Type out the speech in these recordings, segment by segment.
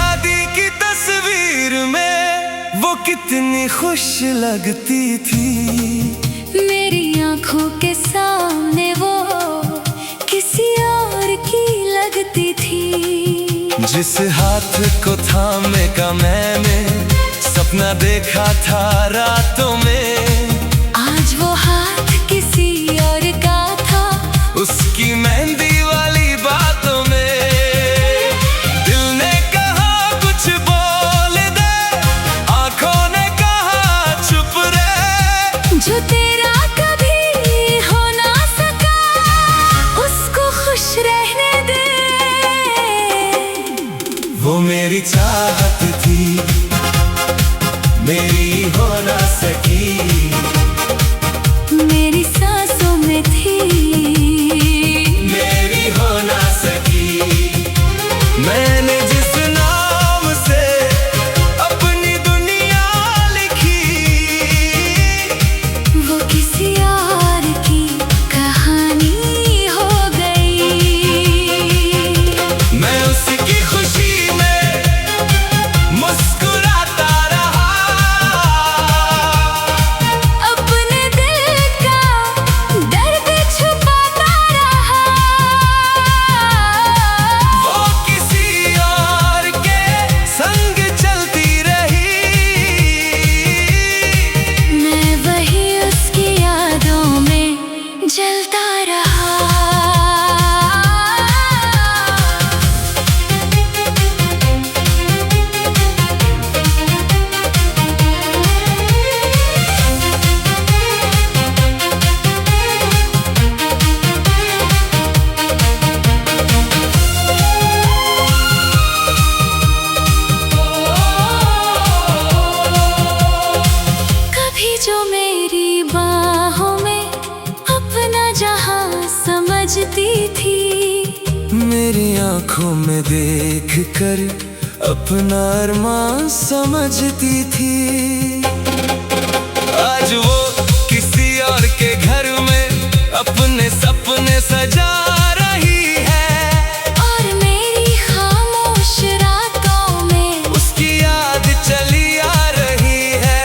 शादी की तस्वीर में वो कितनी खुश लगती थी। मेरी आंखों के सामने वो किसी और की लगती थी। जिस हाथ को थामे का मैंने सपना देखा था रातों में, आज वो हाथ किसी और का था। उसकी मेहंदी वाली बातों में दिल ने कहा कुछ बोल दे, आंखों ने कहा चुप रहे। जो तेरा कभी हो ना सका उसको खुश रहने दे। वो मेरी चाहत थी, मेरी हो ना सकी, मेरी सांसों में थी, मेरी हो ना सकी। मैंने जिस नाम से अपनी दुनिया लिखी, वो किसी और की कहानी हो गई। मैं उसकी खुशी में मुस्कुराता रहा, अपने दिल का दर्द छुपाता रहा। वो किसी और के संग चलती रही, मैं वही उसकी यादों में जलता रहा। कभी जो मेरी बाहों में अपना जहां समझती थी, मेरी आंखों में देख कर अपना अरमान समझती थी। आज वो किसी और के घर में अपने सपने सजा रही है, और मेरी खामोश रातों में उसकी याद चली आ रही है।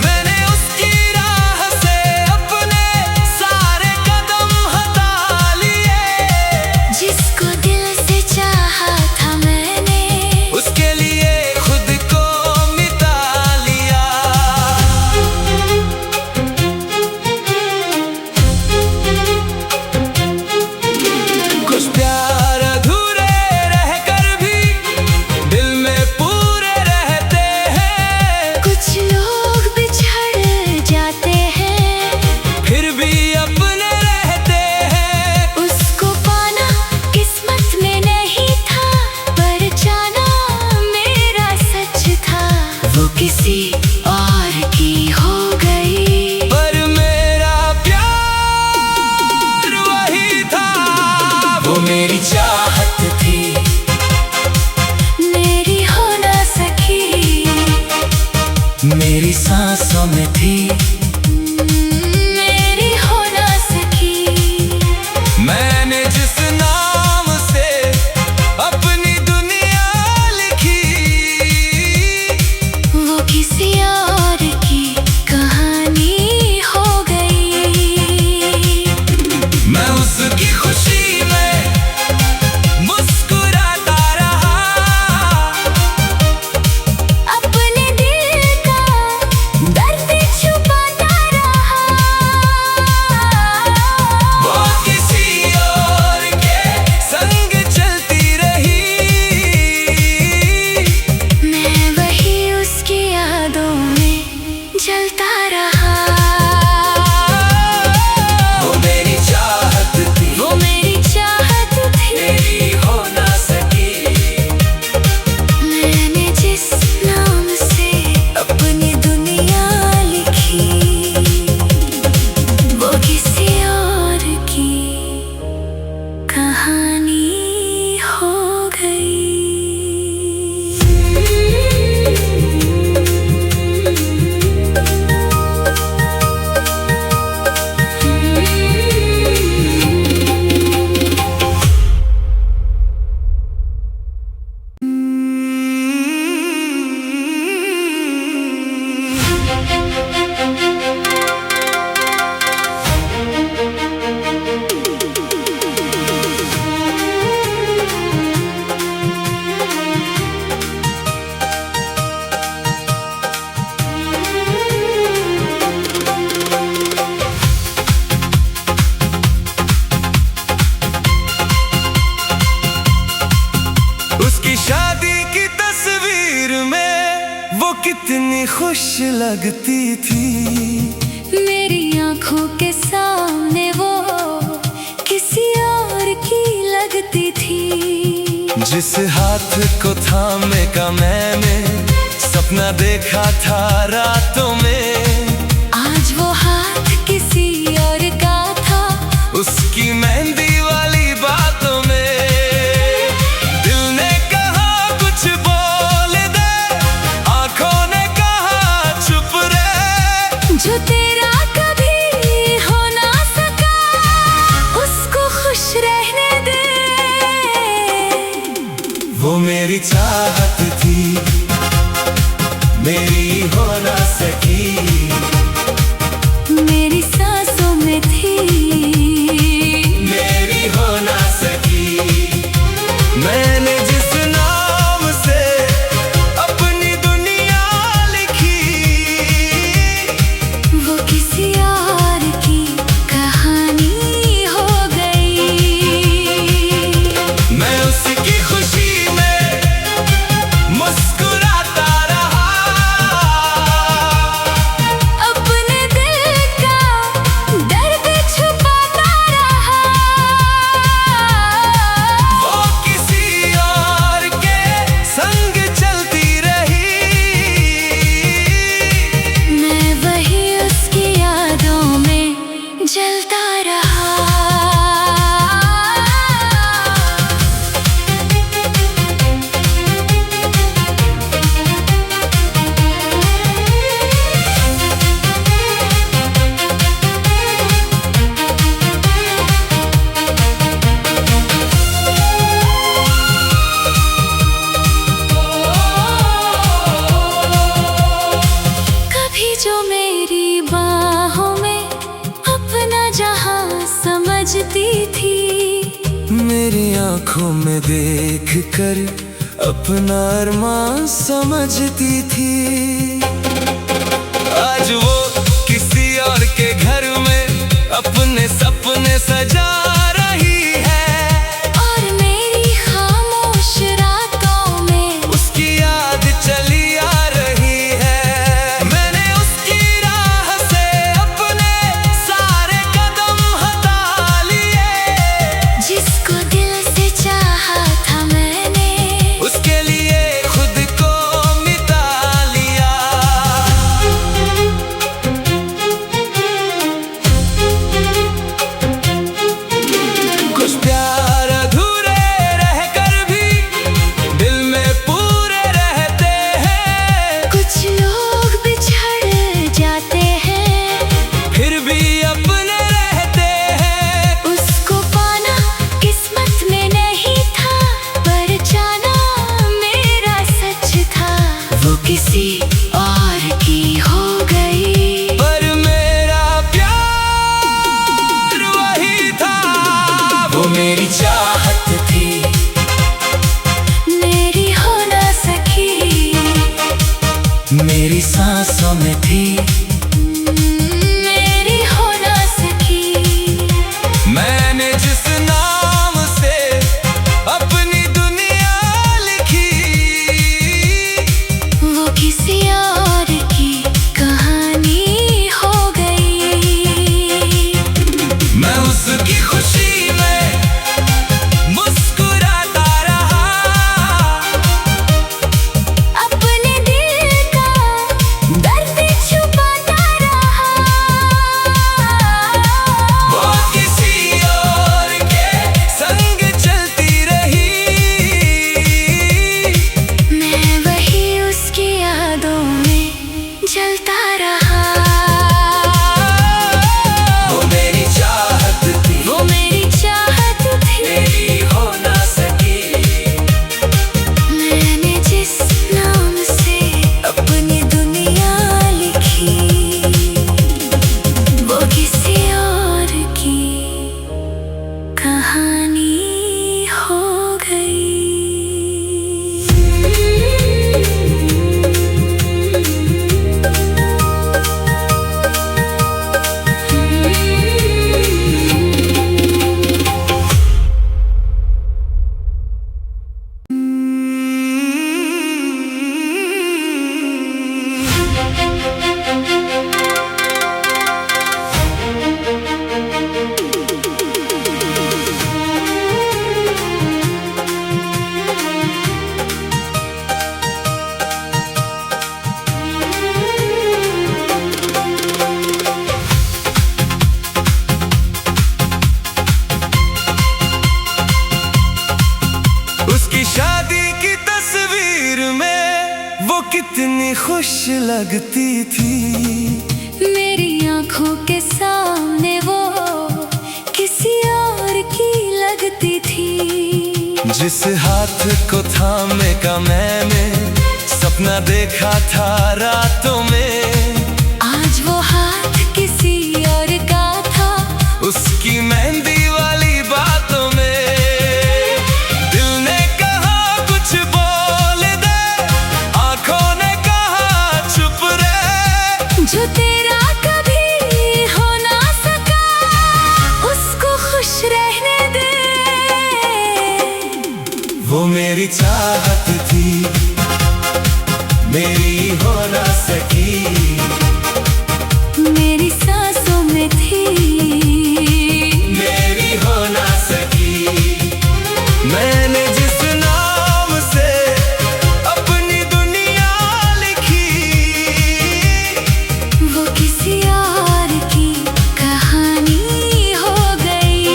मैंने उसकी राह से अपने सारे कदम हटा लिए, जिसको दिल से चाहा था मैंने उसके लिए खुद को मिटा लिया। कितनी खुश लगती थी। मेरी आंखों के सामने वो किसी और की लगती थी। जिस हाथ को थामे का मैंने सपना देखा था रातों में, आज वो हाथ किसी और का था। उसकी मेहंदी वाली बातों में दिल ने कहा कुछ बोल दे, आंखों ने कहा चुप रहे। जो तेरा कभी हो ना सका उसको खुश रहने दे। वो मेरी चाहत थी, मेरी हो ना सकी, मेरी सांसों में थी, मेरी हो ना सकी। मैंने जिस नाम से अपनी दुनिया लिखी, वो किसी और की कहानी हो गई। मैं उसकी खुशी में मुस्कुराता रहा, अपने दिल का दर्द छुपाता रहा। वो किसी और के संग चलती रही, मैं वही उसकी यादों में जलता रहा। कभी जो मेरी बाहों में अपना जहां समझती थी, मेरी आंखों में देख कर अपना अरमान समझती थी। आज वो किसी और के घर में अपने सपने सजा रही है, और मेरी खामोश रातों में उसकी याद चली आ रही है। मैंने उसकी राह से अपने सारे कदम हटा लिए, जिसको दिल से चाहा था मैंने उसके लिए खुद को मिटा लिया। कुछ प्यार अधूरे रहकर भी दिल में पूरे रहते हैं, कुछ लोग बिछड़ जाते हैं फिर भी अपने रहते हैं। उसको पाना किस्मत में नहीं था, पर जाना मेरा सच था। वो किसी और की हो गई, पर मेरा प्यार वही था। वो मेरी चाहत थी, मेरी हो ना सकी, मेरी सांसों में थी, मेरी हो ना सकी। मैंने जिस नाम से अपनी दुनिया लिखी, वो किसी और की कहानी हो गई। मैं उसकी खुशी में मुस्कुराता रहा, अपने दिल का दर्द छुपाता कितनी खुश लगती थी। मेरी आंखों के सामने वो किसी और की लगती थी। जिस हाथ को थामे का मैंने सपना देखा था रातों में, आज वो हाथ किसी और का था। उसकी मेहंदी वाली बातों में दिल ने कहा कुछ बोल दे, आंखों ने कहा चुप रहे। जो तेरा कभी हो ना सका उसको खुश रहने दे। वो मेरी चाहत थी, मेरी हो ना सकी, मेरी सांसों में थी, मेरी हो ना सकी। मैंने जिस नाम से अपनी दुनिया लिखी, वो किसी और की कहानी हो गई।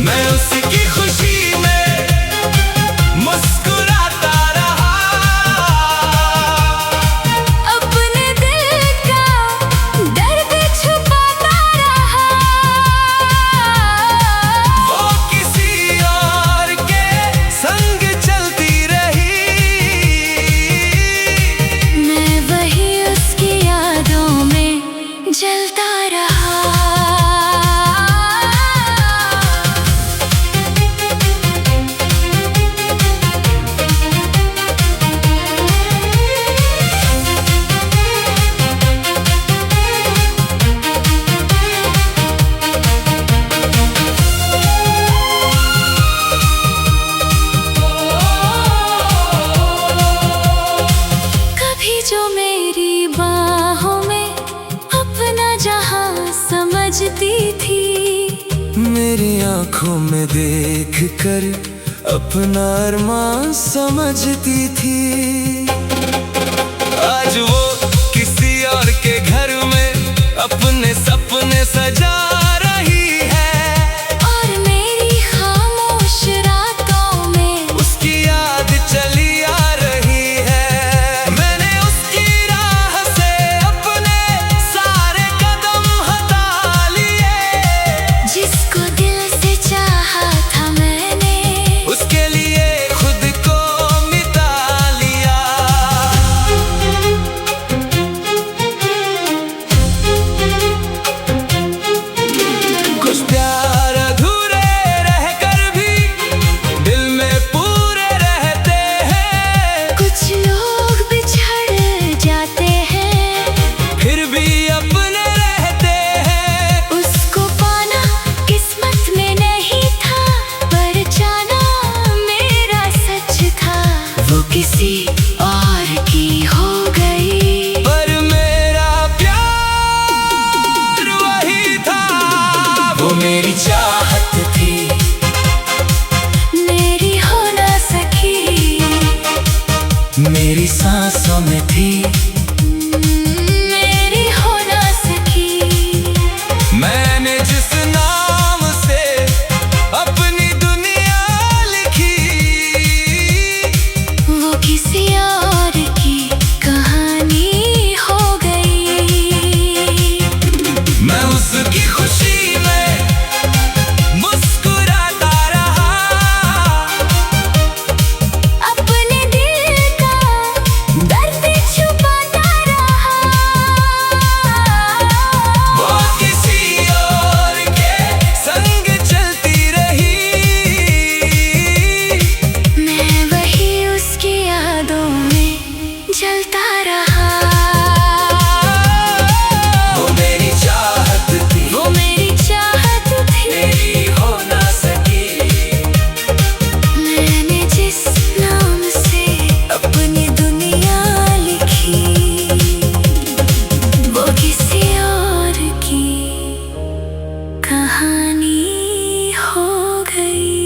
मैं उसकी खुशी में मुस्कुराता रहा, अपने दिल का दर्द छुपाता रहा। वो किसी और के संग चलती रही, मैं वही उसकी यादों में जलता रहा। कभी जो मेरी बाहों में अपना जहां समझती थी, मेरी आंखों में देख कर अपना अरमान समझती थी। आज वो किसी और के घर में अपने सपने सजा रही है, और मेरी खामोश रातों में उसकी याद चली आ रही है। मैंने उसकी राह से अपने सारे कदम हटा लिए, जिसको दिल से चाहा था मैंने उसके लिए खुद को मिटा लिया। कुछ प्यार अधूरे रहकर भी दिल में पूरे रहते हैं, कुछ लोग बिछड़ जाते हैं फिर भी अपने रहते हैं। उसको पाना किस्मत में नहीं था, पर जाना मेरा सच था। वो किसी और की हो गई, पर मेरा प्यार वही था। वो मेरी चाहत थी, मेरी हो ना सकी, मेरी सांसों में थी, मेरी हो ना सकी। मैंने जिस नाम से अपनी दुनिया लिखी, वो किसी और की कहानी हो गई। मैं उसकी खुशी में मुस्कुराता रहा, अपने दिल का दर्द छुपाता रहा। वो किसी और के संग चलती रही, मैं वही उसकी यादों में जलता रहा। वो मेरी चाहत थी, वो मेरी चाहत थी, मेरी हो ना सकी। मैंने जिस नाम से अपनी दुनिया लिखी, वो किसी और की कहानी हो गई।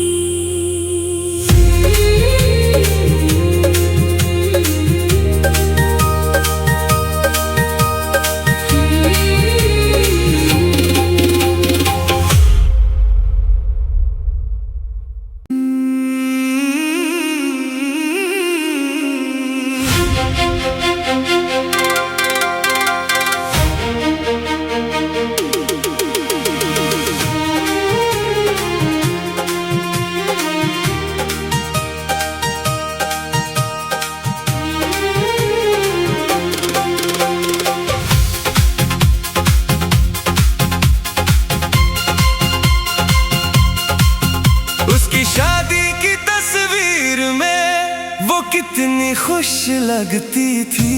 कितनी खुश लगती थी।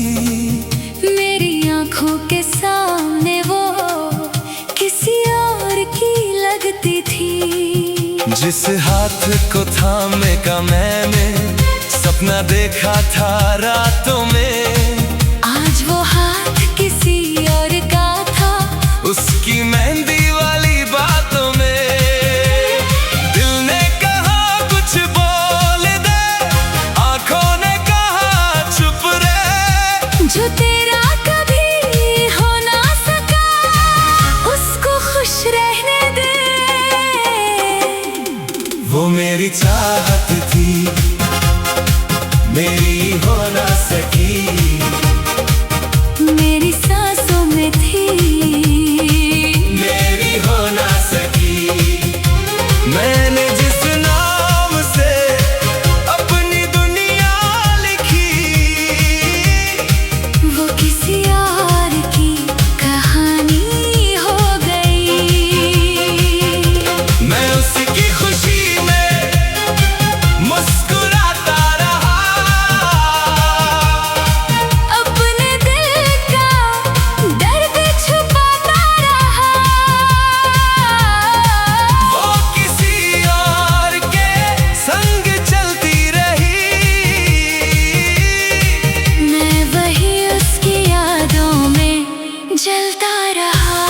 मेरी आंखों के सामने वो किसी और की लगती थी। जिस हाथ को थामे का मैंने सपना देखा था रातों में, आज वो हाथ किसी और का था। उसकी मेहंदी वाली बातों में दिल ने कहा कुछ बोल दे, आंखों ने कहा चुप रहे। जो तेरा कभी हो ना सका उसको खुश रहने दे। वो मेरी चाहत थी, मेरी हो ना सकी, मेरी सांसों में थी, मेरी हो ना सकी। मैंने जिस नाम से अपनी दुनिया लिखी, वो किसी और की कहानी हो गई। मैं उसकी खुशी में मुस्कुराता रहा, अपने दिल का दर्द छुपाता रहा। वो किसी और के संग चलती रही, मैं वही उसकी यादों में जलता रहा।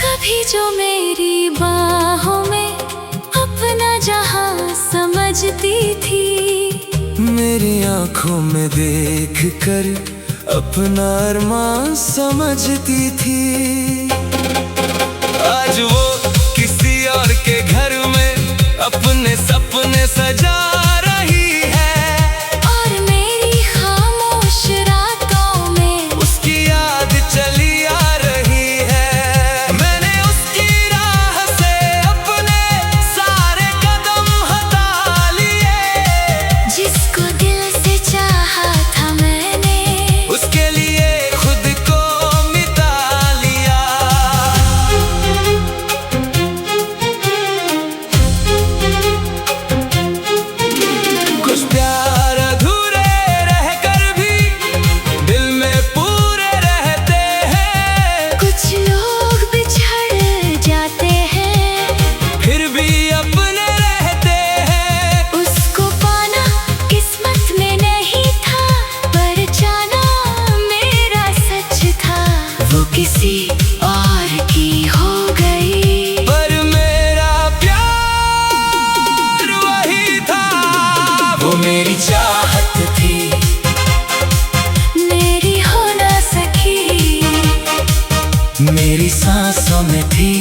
कभी जो मेरी बाहों में अपना जहां समझती थी, मेरी आंखों में देख कर अपना अरमान समझती थी। आज वो किसी और के घर में अपने सपने सजा रही है, और मेरी खामोश रातों में उसकी याद चली आ रही है। मैंने उसकी राह से अपने सारे कदम हटा लिए, जिसको दिल से चाहा था मैंने उसके लिए खुद को मिटा लिया। कुछ प्यार अधूरे रहकर भी दिल में पूरे रहते हैं, कुछ लोग बिछड़ जाते हैं फिर भी अपने रहते हैं। उसको पाना किस्मत में नहीं था, पर जाना मेरा सच था। वो किसी और की हो गई, पर मेरा प्यार वही था। वो मेरी चाहत थी, मेरी हो ना सकी, मेरी सांसों में थी।